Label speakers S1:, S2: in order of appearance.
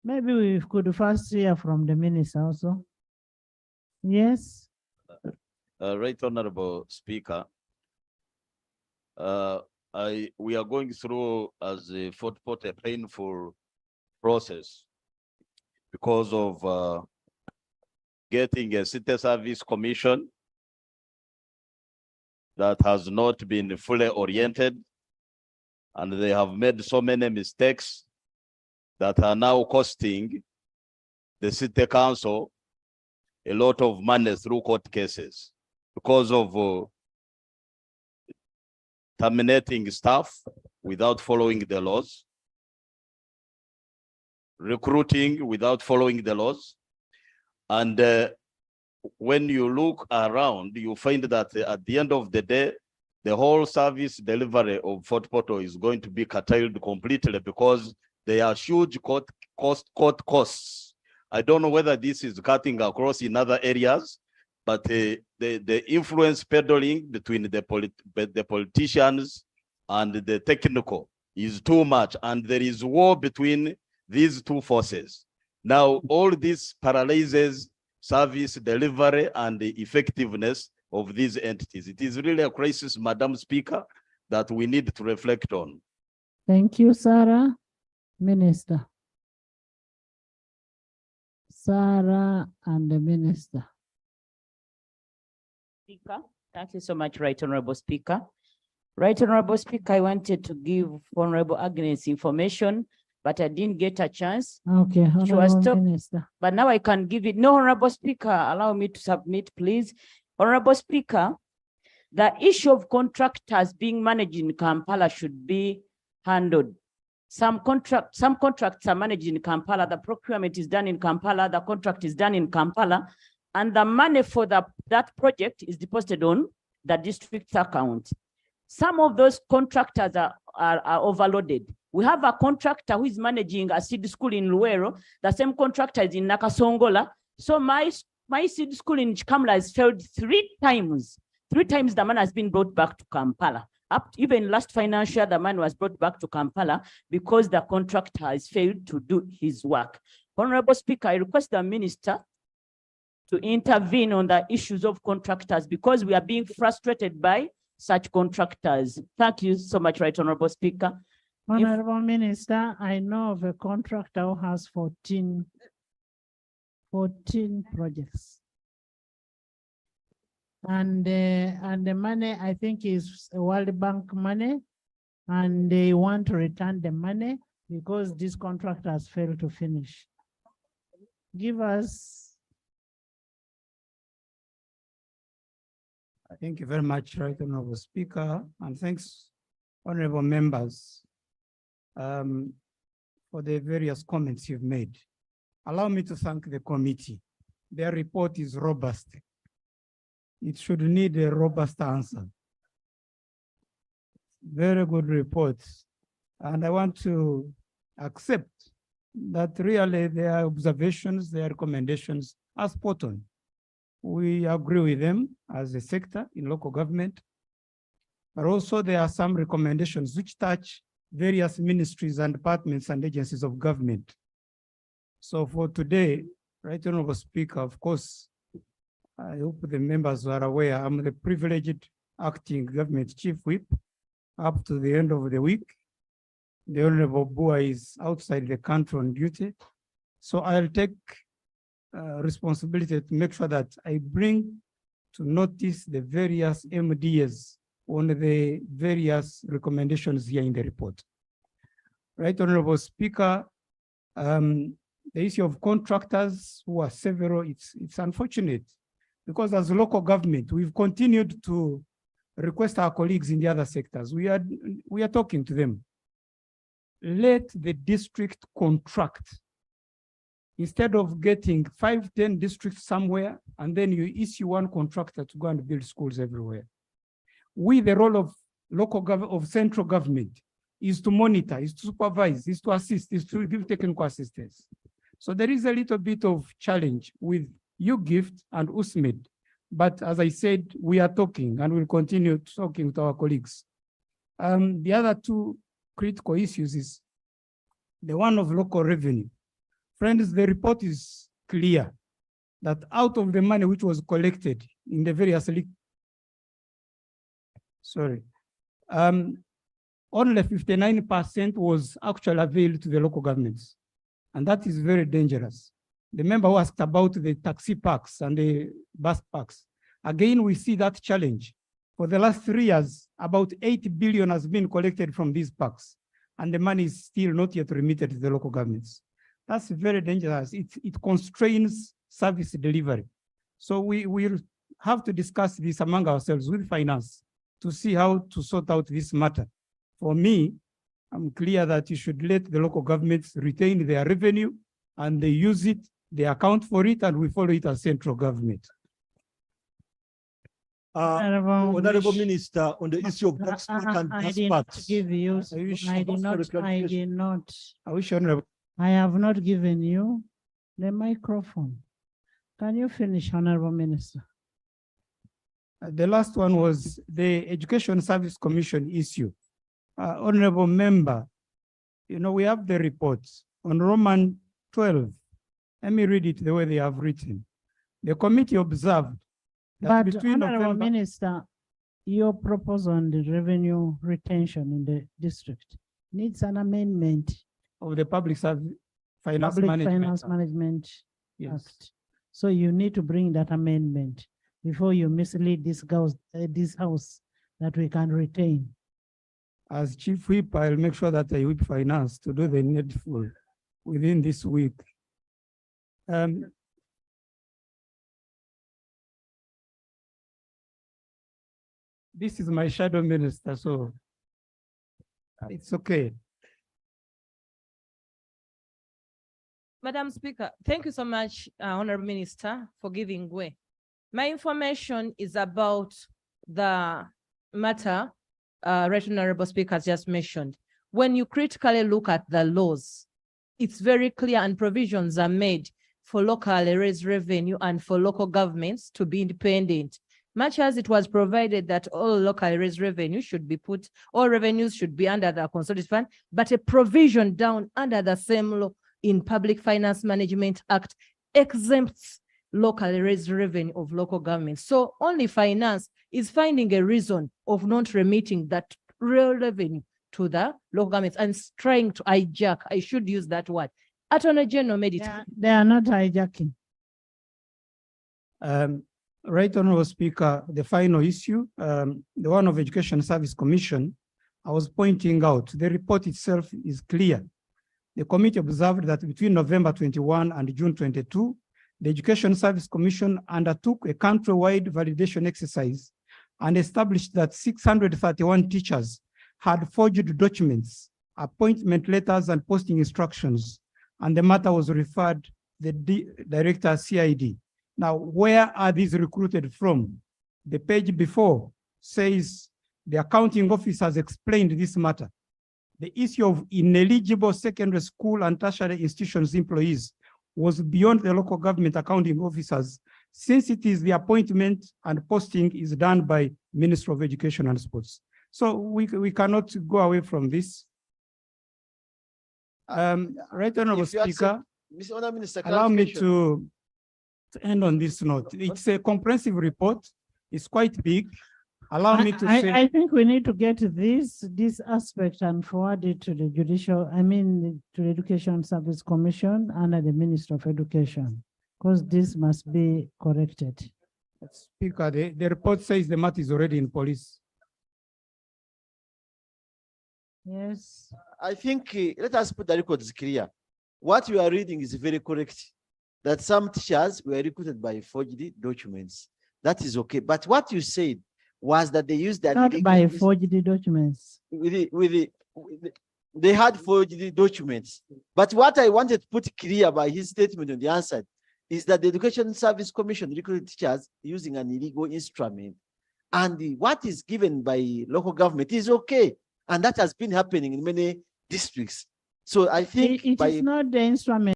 S1: Maybe we could first hear from the minister also. Yes.
S2: Right Honorable Speaker, we are going through as a Fort Port a painful process because of getting a city service commission that has not been fully oriented, and they have made so many mistakes that are now costing the city council a lot of money through court cases because of terminating staff without following the laws, recruiting without following the laws. And when you look around, you find that at the end of the day, the whole service delivery of Fort Portal is going to be curtailed completely because there are huge court costs. I don't know whether this is cutting across in other areas, but the influence peddling between the politicians and the technical is too much, and there is war between these two forces. Now, all this paralyzes service delivery and the effectiveness of these entities. It is really a crisis, Madam Speaker, that we need to reflect on.
S1: Thank you, Sarah. Minister. Sarah and the minister.
S3: Speaker, thank you so much, Right Honorable Speaker. Right Honorable Speaker, I wanted to give Honorable Agnes information, but I didn't get a chance.
S1: Okay,
S3: She was
S1: Honorable Minister.
S3: But now I can give it. No, Honorable Speaker, allow me to submit, please. Honorable Speaker, the issue of contractors being managed in Kampala should be handled. Some contracts are managed in Kampala. The procurement is done in Kampala. The contract is done in Kampala. And the money for that project is deposited on the district's account. Some of those contractors are overloaded. We have a contractor who is managing a seed school in Luero. The same contractor is in Nakasongola. So my seed school in Chikamla has failed 3 times. 3 times the man has been brought back to Kampala. Even last financial year, the man was brought back to Kampala because the contractor has failed to do his work. Honorable Speaker, I request the minister to intervene on the issues of contractors because we are being frustrated by such contractors. Thank you so much, Right Honorable Speaker.
S1: Honorable Minister, I know of a contractor who has 14 projects. And the money, I think, is World Bank money, and they want to return the money because this contract has failed to finish. Give us.
S4: Thank you very much, Right Honorable Speaker, and thanks, honorable members, for the various comments you've made. Allow me to thank the committee. Their report is robust. It should need a robust answer. Very good reports. And I want to accept that really their observations, their recommendations are spot on. We agree with them as a sector in local government, but also there are some recommendations which touch various ministries and departments and agencies of government. So for today, Right Honorable Speaker, of course, I hope the members are aware, I'm the privileged acting government chief whip up to the end of the week. The Honorable Bua is outside the country on duty. So I'll take responsibility to make sure that I bring to notice the various MDs on the various recommendations here in the report. Right Honorable Speaker, the issue of contractors who are several, it's unfortunate because as a local government, we've continued to request our colleagues in the other sectors. We are talking to them. Let the district contract. Instead of getting 5, 10 districts somewhere, and then you issue one contractor to go and build schools everywhere. The role of local government, of central government, is to monitor, is to supervise, is to assist, is to give technical assistance. So there is a little bit of challenge with UGIFT and USMID. But as I said, we are talking and we'll continue talking to our colleagues. The other 2 critical issues is the one of local revenue. Friends, the report is clear that out of the money which was collected in the various only 59% was actually availed to the local governments. And that is very dangerous. The member who asked about the taxi parks and the bus parks. Again, we see that challenge. For the last 3 years, about 8 billion has been collected from these parks, and the money is still not yet remitted to the local governments. That's very dangerous. It constrains service delivery. So we will have to discuss this among ourselves with finance to see how to sort out this matter. For me, I'm clear that you should let the local governments retain their revenue and they use it, they account for it, and we follow it as central government.
S5: Honorable Minister, on the issue of tax park and
S1: I
S5: bus
S1: did not
S5: parks.
S1: give you,
S4: I wish-
S1: I did
S5: for
S1: not,
S5: the
S1: I
S5: clarification.
S1: did not,
S4: I wish Honorable,
S1: I have not given you the microphone. Can you finish, Honorable Minister?
S4: the last one was the Education Service Commission issue. Honorable Member, you know, we have the reports on Roman 12. Let me read it the way they have written. The committee observed that
S1: But
S4: between
S1: Honorable
S4: November,
S1: Minister, your proposal on the revenue retention in the district needs an amendment.
S4: of the Public Service Finance
S1: Public
S4: Management
S1: Finance
S4: Act.
S1: Management
S4: Yes.
S1: Act. So you need to bring that amendment before you mislead this house that we can retain.
S4: As Chief Whip, I'll make sure that I whip finance to do the needful within this week. This is my shadow minister, so it's okay.
S6: Madam Speaker, thank you so much, Honorable Minister, for giving way. My information is about the matter Right Honorable Speaker has just mentioned. When you critically look at the laws, it's very clear and provisions are made for locally raised revenue and for local governments to be independent. Much as it was provided that all locally raised revenue should be put, all revenues should be under the consolidated fund, but a provision down under the same law in Public Finance Management Act exempts locally raised revenue of local governments. So only finance is finding a reason of not remitting that real revenue to the local governments and trying to hijack, I should use that word. Attorney General made it.
S1: They are not hijacking.
S4: Right Honorable Speaker, the final issue, the one of Education Service Commission, I was pointing out, the report itself is clear. The committee observed that between November 21 and June 22, the Education Service Commission undertook a countrywide validation exercise and established that 631 teachers had forged documents, appointment letters, and posting instructions, and the matter was referred to the Director CID. Now, where are these recruited from? The page before says the accounting office has explained this matter. The issue of ineligible secondary school and tertiary institutions employees was beyond the local government accounting officers, since it is the appointment and posting is done by Ministry of Education and Sports. So we cannot go away from this. Right Honorable
S7: If you accept-
S4: Speaker,
S7: Mr. Honorable Minister,
S4: allow me
S7: clarification.
S4: to end on this note. It's a comprehensive report. It's quite big. Allow me to say.
S1: I think we need to get this aspect and forward it to the to the Education Service Commission under the Minister of Education, because this must be corrected.
S4: Speaker, the report says the matter is already in police.
S1: Yes.
S7: I think let us put the records clear. What you are reading is very correct. That some teachers were recruited by forged documents. That is okay. But what you said was that they used that
S1: Not by forged documents.
S7: they had forged documents. But what I wanted to put clear by his statement on the answer is that the Education Service Commission recruited teachers using an illegal instrument. And what is given by local government is okay. And that has been happening in many districts. So I think
S1: It is not the instrument.